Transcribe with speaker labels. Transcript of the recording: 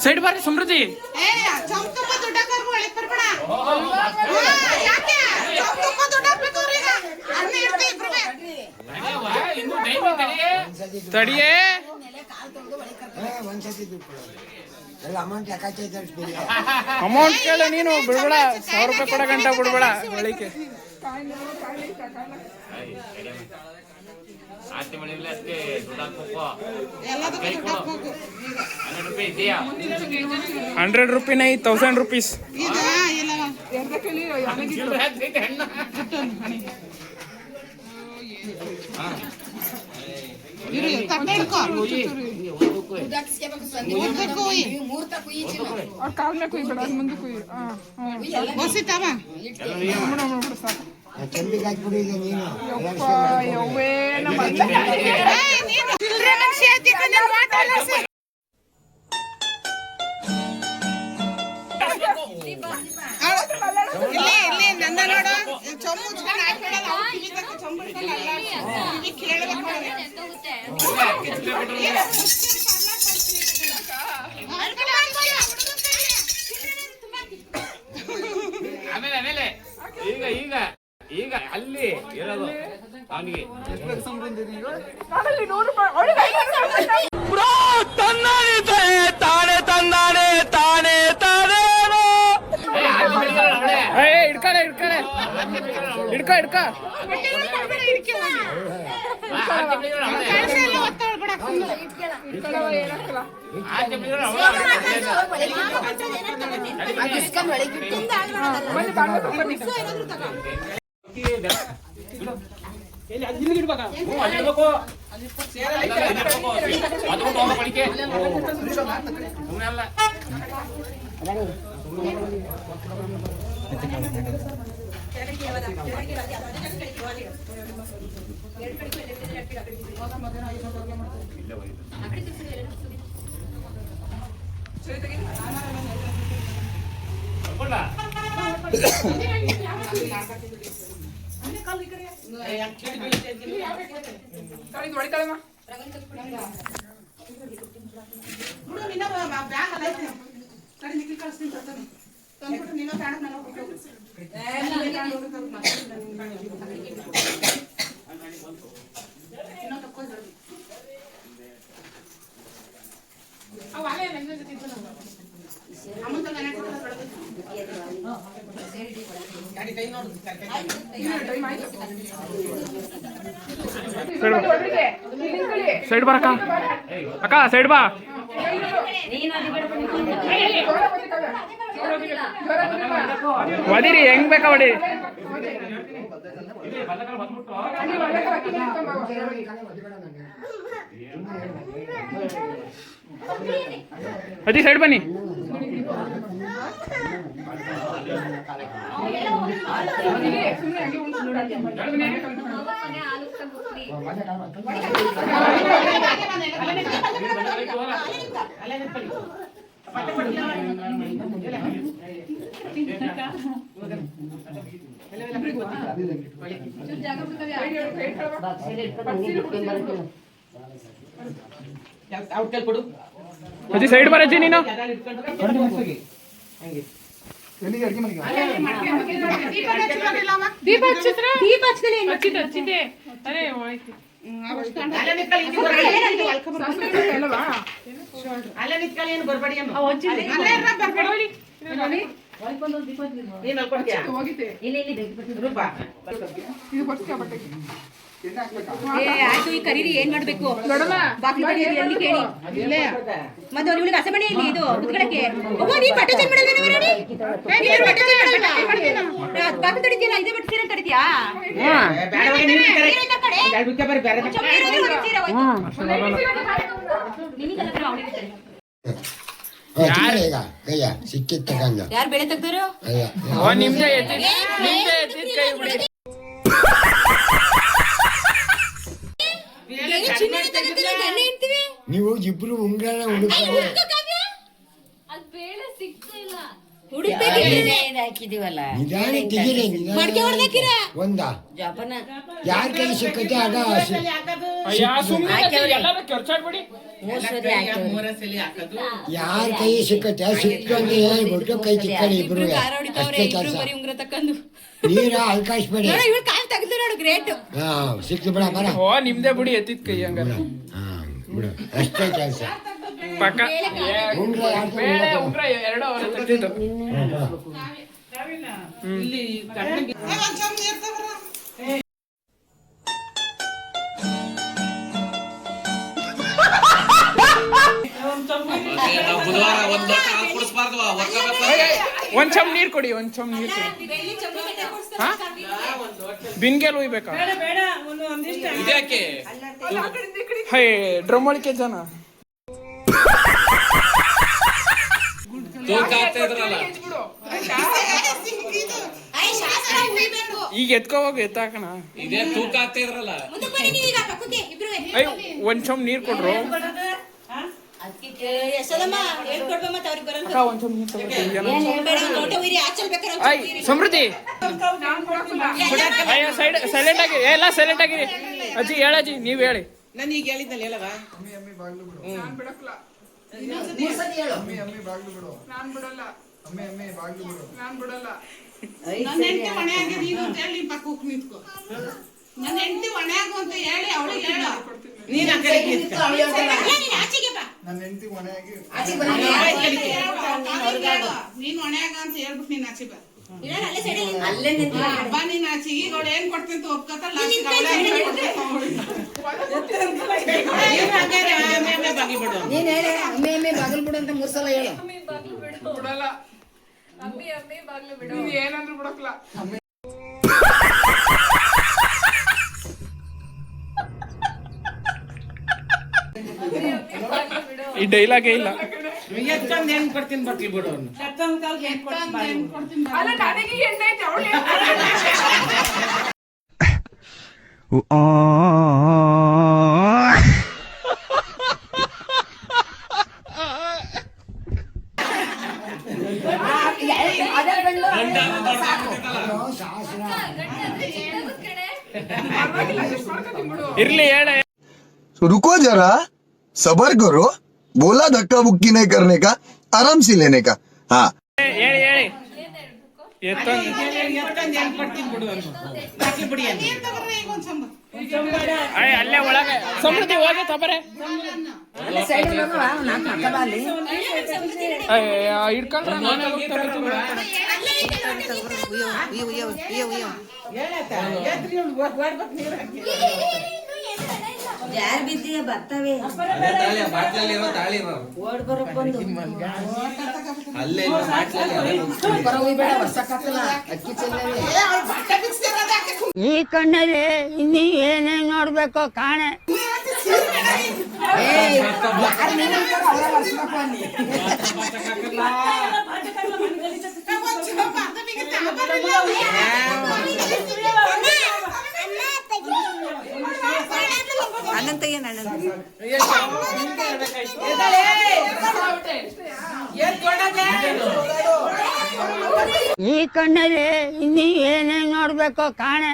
Speaker 1: Side ಬಾರಿ ಸಮೃದ್ಧಿ ತಡಿಯೇ amount ಕೇಳ ನೀನು ಬಿಡ್ಬೇಡ 1,000 ರೂಪಾಯಿ ಕೊಡ ಗಂಟ ಬಿಡ್ಬೇಡ ಬಳಿಕೆ ₹100 नहीं 1000 रुपीस और काल में कोई बड़ा मुंदे कोई बस इतावा
Speaker 2: चंदी गाज पुड़ी ಇದೆ ನೀನು
Speaker 1: ಯವ್ವೇ ನಮ್ಮ ಚಿಲ್ಡ್ರೆ ಮನುಷ್ಯ ಐತಿ ನಾನು ಮಾತಾಡಲ್ಲ ಇಲ್ಲಿ ನನ್ನ ನೋಡು ಚೊಂಬು ಮುಚ್ಕೊಂಡು ಹಾಕ್ಬಿಡಲ್ಲ ಅವ್ರು ಕಿವಿ ತಕ್ಕ ಚೊಂಬು ಹಿಡ್ಕೊಂಡು ಅಲ್ಲ ಕಿವಿ ಕೇಳಬೇಕು
Speaker 3: ಆಮೇಲೆ ಈಗ ಈಗ ಅಲ್ಲಿ ಇರೋದು ಅವನಿಗೆ ತಾನೇ ತಂದಾನೆ ತಾನೇ ತಾನೇ
Speaker 1: ಹಿಡ್ಕಡೆ ಹಿಡ್ಕ ಸೈಡ್ ಬಾ ಅಕ್ಕ ಸೈಡ್ ಬಾ ಹೊಡಿರಿ ಹೆಂಗ್ ಬೇಕಾ ಹೊಡಿ ಅಜ್ಜಿ ಸೈಡ್ ಬನ್ನಿ ಅಜ್ಜಿ ಸೈಡ್ ಬರಜ್ಜಿ ನೀನು ದೀಪ ಹಚ್ಚಿದೆ ಅರೆ ಹೋಯ್ತು
Speaker 4: ಆಯ್ತು ಈ ಕರೀರಿ ಏನ್ ಮಾಡ್ಬೇಕು ಬಾಕಿ ಕೇಳಿ ಮತ್ತೆ ಇವಳಿಗೆ ಹಸೆ ಮನೆ ಇಲ್ಲಿ ಇದು ಕುತ್ಕೊಳಕ್ಕೆ ನೀ ಬಟ್ಟೆ ಚೇಂಜ್ ಮಾಡಲ್ಲ ಬಾಕಿ ತಡಿತೀಯಲ್ಲ ಇದೇ ಬಟ್ಟೆ ಸೀರೆ ತಡಿತೀಯಾ ಯಾರು ಬೆಳೆ ತೆಗ್ದರು
Speaker 1: ನಿಮ್ದೆ
Speaker 2: ನೀವು ಇಬ್ರು ಉಂಗ್ರನ ಹಾಕಿದೀವಲ್ಲ
Speaker 5: ನಿಧಾನ ತೆಗೀರಿ
Speaker 4: ಮಡ್ಕೆ ಹೊಡ್ದಾಕಿರ
Speaker 5: ಒಂದ
Speaker 2: ಜೋಪಾನ
Speaker 5: ಯಾರ ಕೈ ಸಿಕ್ಕತ್ತೆ ಆಗ
Speaker 2: ಮೂರ್ಸರಿ ಹಾಕಿವ್ರಿ
Speaker 5: ಯಾರ ಕೈ ಸಿಕ್ಕತ್ತೆ ಸಿಕ್ತು ಅಂತ ಹೇಳ್ಬಿಟ್ಟು ಕೈ ಚಿಕ್ಕಡಿ ಇಬ್ರು ಅಷ್ಟೇ ಕೆಲಸ
Speaker 4: ಉಂಗ್ರ ತಕ್ಕಂದು
Speaker 5: ನೀರ ಅವಕಾಶಬೇಡಿ
Speaker 4: ಇವ್ರು ಕಾಲ್ ತೆಗೆದು ನೋಡು ಗ್ರೇಟ್.
Speaker 5: ಹಾ ಸಿಕ್ತು ಬಿಡ ಬರ
Speaker 6: ಓ ನಿಮ್ದೇ ಬಿಡಿ ಎತ್ತಿದ ಕೈ ಹಂಗಾರ
Speaker 5: ಹಾ ಬಿಡು ಅಷ್ಟೇ ಕೆಲಸ
Speaker 6: ಪಕ್ಕ
Speaker 5: ಉಂಗ್ರ
Speaker 6: ಬೇಳೆ ಉಂಗ್ರ ಎರಡು ಅವರೇ ತೆಗ್ದಿದ್ದು
Speaker 1: ಒಂದ್ ಚಮ್ ನೀರ್ ತಗೋರ.
Speaker 3: ನಾವು ಬುಧವಾರ ಒಂದ್ ಲೋಟ ಹಾಲು ಕುಡಿಸ್ಬಾರ್ದು
Speaker 6: ಒಂದ್ ಚಮ್ ನೀರ್ ಕೊಡಿ ಒಂದ್ ಚಮ್ ನೀರ್ ಕೊಡಿ ಹಾ ಬಿನ್ಗೆಲ್ ಉಯ್ಬೇಕಾ
Speaker 3: ಇದ್ಯಾಕೆ
Speaker 6: ಹೇ ಡ್ರಮ್ ಒಳಗೆ ಜನ
Speaker 3: ತೂಕ ಆಗ್ತಾ ಇದ್ರಲ್ಲ
Speaker 1: ಸಿಕ್ಕಿದು.
Speaker 6: ಈಗ ಎತ್ಕೋ ಹೋಗಿ ಎತ್ತಾಕಣ
Speaker 3: ಇದೇ ತೂಕ ಆಗ್ತಾ ಇದ್ರಲ್ಲ
Speaker 4: ಮುಂದಕ್ಕೆ ಬನ್ನಿ ನೀವು ಈಗ ಪಕ್ಕಕ್ಕೆ ಇಬ್ರುವೆ.
Speaker 6: ಅಯ್ಯ ಒಂದ್ ಚಮ್ ನೀರ್ ಕೊಡ್ರು
Speaker 4: ಯಶೋದಮ್ಮ ಹೇಳ್ಕೊಡ್ಬ ಮತ್ತೆ ಅವ್ರಿಗೆ ಬರಲ್ಲ.
Speaker 6: ಅಕ್ಕ ಒಂದ್ ಚಮ್ ನೀರ್ ತಗೊಳ್ತೀನಿ
Speaker 4: ಬೇಡ ಒಂದ್ ಲೋಟ ಉಯ್ರಿ ಆಚಲ್ ಬೇಕಾರೆ ಒಂದ್
Speaker 6: ಅಯ್ಯ
Speaker 4: ಚೂರು ಉಯ್ರಿ.
Speaker 6: ಸಮೃದ್ಧಿ ಅಯ್ಯ ಸೈಲೆಂಟ್ ಆಗಿ ಎಲ್ಲ ಸೈಲೆಂಟ್ ಆಗಿರಿ ಅಜ್ಜಿ ಹೇಳಜ್ಜಿ ನೀವ್ ಹೇಳಿ
Speaker 1: ನಾನು ಈಗ ಹೇಳಿದ್ದಲ್ಲ ಹೇಳವಾ ನನ್ನ ಹೆಂಡತಿ ಮನೆ ಆಗಿದೆ ನೀನು ಅಂತ ಹೇಳಿ ನೀನ್ ಪಕ್ಕ ಹೋಗಿ ನಿಂತ್ಕೋ. ನನ್ನ ಹೆಂಡತಿ ಮನೆ ಆಗು ಅಂತ ಹೇಳಿ ಅವಳಿಗೆ ಹೇಳು. ನೀನ್ ಆ ಕಡೆ ನಿಂತ್ಕೋ.
Speaker 4: ಅಲ್ಲ, ನೀನ್ ಆಚೆಗೆ ಬಾ.
Speaker 1: ನೀನ್ ಹೊಣೆ ಆಗ ಅಂತ ಹೇಳ್ಬಿಟ್ಟು ನೀನ್ ಆಚೆ ಬಾ.
Speaker 4: ಇಲ್ಲ, ಅಲ್ಲೇ ಸೈಡ್ ಅಲ್ಲಿ ನಿಂತ್ಕೊ.
Speaker 2: ಅಲ್ಲೇ ನಿಂತು
Speaker 1: ಬಾ ನೀನ್ ಆಚೆ. ಈಗ ಅವಳು ಏನ್ ಕೊಡ್ತೀನಿ ಅಂತ ಒಪ್ಕೊತಾಳೆ.
Speaker 2: ನೀನ್ ಹೇಳಿ ಅಮ್ಮೆ ಬಾಗಿಲು ಬಿಡು ಅಂತ 3 ಸಲ ಹೇಳು
Speaker 6: ಬಿಡಲ್ಲ ನೀನ್ ಏನಂದ್ರು ಬಿಡಕ್ಲ ಈ ಡೈಲಾಗೇ ಇಲ್ಲ
Speaker 1: ಎತ್ಕೊಂಡ್ ಹೆಂಗ್ ಕೊಡ್ತೀನಿ ಬಟ್ಲಿ ಬಿಡು ಅವ್ನು. ಅಲ್ಲ ನನಗೆ ಎಣ್ಣೆ ಐತೆ ಅವಳು
Speaker 6: ಇರ್ಲಿ ಹೇಳ
Speaker 7: तो रुको जरा सबर करो बोला धक्का बुक्की नहीं करने का आराम से लेने का हाँ
Speaker 6: ಹೇಳಿ ಹೇಳಿ ಎತ್ತಂಗ್
Speaker 1: ಎತ್ಕೊಂಡ್ ಹೆಂಗ್ ಕೊಡ್ತೀನಿ ಬಿಡು ಅವ್ನು. ಬಟ್ಲಿ ಬಿಡಿ ಅಂತ. ನೀನ್ ತಗೋರ ಈಗ ಒಂದ್ ಚಂಬ.
Speaker 6: ಅಯ್ಯ ಅಲ್ಲೇ ಒಳಗೆ ಸಮೃದ್ಧಿ ಹೋಗಿ ತಬರೆ
Speaker 2: ಸೈಡ್ ನಾಲ್ಕು ಅಕ್ಕ ಬಾಲಿ
Speaker 6: ಹಿಡ್ಕೊಂಡ್ರೆ ನಾನೇ ಹೋಗಿ ತಗೊಳ್ತೀನಿ.
Speaker 1: ಹೇಳತ್ತ ಎತ್ರಿ ಅವ್ಳು ಓಡ್ಬೇಕು ನೀರು ಹಾಕಿ.
Speaker 2: ಯಾರು ಬಿದ್ದೀಯ ಬರ್ತವೆ ಓಡ್ ಬರಕ್ ಬಂದು ಬರೋ ಬೇಡ ವರ್ಷಕ್ಕಾಗಲ್ಲ ಅಕ್ಕಿ ಚೆಲ್ಲವೆ
Speaker 1: ಏ, ಅವ್ಳು ಬಟ್ಟೆ ಬಿಚ್ಚಿರೋದು ಯಾಕೆ ಸುಮ್ನೆ?
Speaker 2: ಈ ಕಣ್ಣಲ್ಲಿ ಇನ್ನೀ ಏನೇನ್ ನೋಡ್ಬೇಕು ಕಾಣೆ
Speaker 1: ಒಂದ್ ಚಂಬ ಅರ್ಧ ಬಿಗಿತ ಬರಲ್ಲ.
Speaker 2: ಈ ಕಣ್ಣಲ್ಲಿ ಇನ್ನೀ ಏನೇನ್ ನೋಡ್ಬೇಕು ಕಾಣೆ